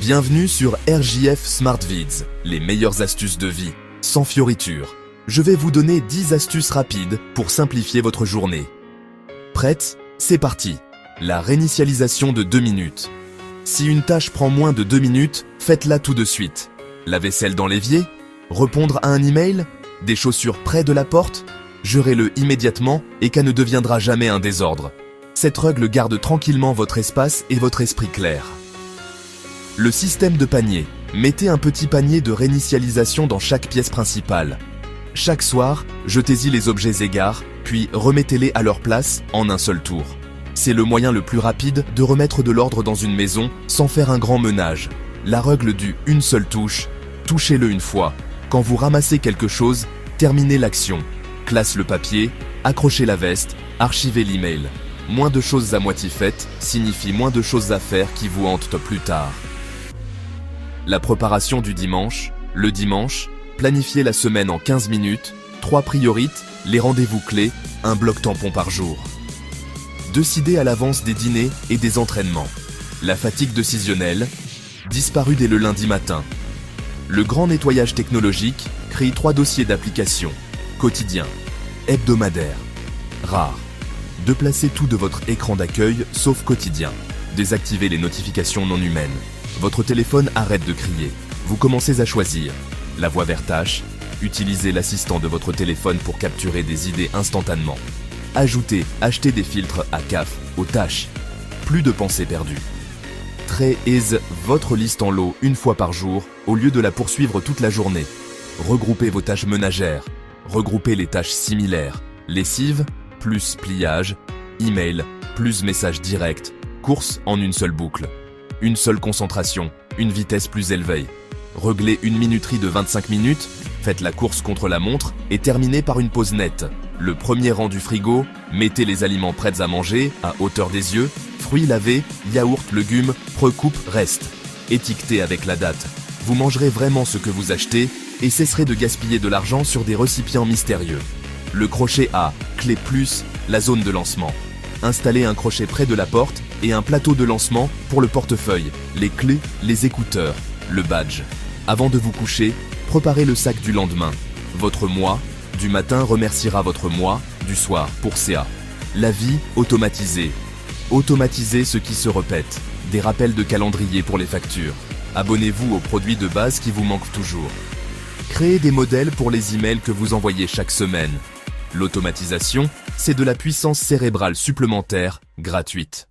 Bienvenue sur RJF Smart Vids, les meilleures astuces de vie, sans fioritures. Je vais vous donner 10 astuces rapides pour simplifier votre journée. Prête? C'est parti. La réinitialisation de 2 minutes. Si une tâche prend moins de 2 minutes, faites-la tout de suite. La vaisselle dans l'évier? Répondre à un email? Des chaussures près de la porte? Gérez-le immédiatement et qu'elle ne deviendra jamais un désordre. Cette règle garde tranquillement votre espace et votre esprit clair. Le système de panier. Mettez un petit panier de réinitialisation dans chaque pièce principale. Chaque soir, jetez-y les objets égars, puis remettez-les à leur place en un seul tour. C'est le moyen le plus rapide de remettre de l'ordre dans une maison sans faire un grand ménage. La règle du « une seule touche », touchez-le une fois. Quand vous ramassez quelque chose, terminez l'action. Classe le papier, accrochez la veste, archivez l'email. Moins de choses à moitié faites signifie moins de choses à faire qui vous hantent plus tard. La préparation du dimanche. Le dimanche, planifiez la semaine en 15 minutes, 3 priorités, les rendez-vous clés, un bloc tampon par jour. Décidez à l'avance des dîners et des entraînements. La fatigue décisionnelle, disparue dès le lundi matin. Le grand nettoyage technologique, crée 3 dossiers d'application. Quotidien, hebdomadaire, rare. Déplacez tout de votre écran d'accueil, sauf quotidien. Désactivez les notifications non humaines. Votre téléphone arrête de crier. Vous commencez à choisir. La voix vers tâche. Utilisez l'assistant de votre téléphone pour capturer des idées instantanément. Achetez des filtres à CAF aux tâches. Plus de pensées perdues. Créez votre liste en lot une fois par jour au lieu de la poursuivre toute la journée. Regroupez vos tâches ménagères. Regroupez les tâches similaires. Lessive, plus pliage, email, plus message direct, course en une seule boucle. Une seule concentration, une vitesse plus élevée. Réglez une minuterie de 25 minutes, faites la course contre la montre et terminez par une pause nette. Le premier rang du frigo, mettez les aliments prêts à manger, à hauteur des yeux, fruits lavés, yaourts, légumes, recoupe, reste. Étiquetez avec la date. Vous mangerez vraiment ce que vous achetez et cesserez de gaspiller de l'argent sur des récipients mystérieux. Le crochet à clé plus, la zone de lancement. Installez un crochet près de la porte et un plateau de lancement pour le portefeuille, les clés, les écouteurs, le badge. Avant de vous coucher, préparez le sac du lendemain. Votre moi du matin remerciera votre moi du soir pour CA. La vie automatisée. Automatisez ce qui se répète. Des rappels de calendrier pour les factures. Abonnez-vous aux produits de base qui vous manquent toujours. Créez des modèles pour les emails que vous envoyez chaque semaine. L'automatisation, c'est de la puissance cérébrale supplémentaire, gratuite.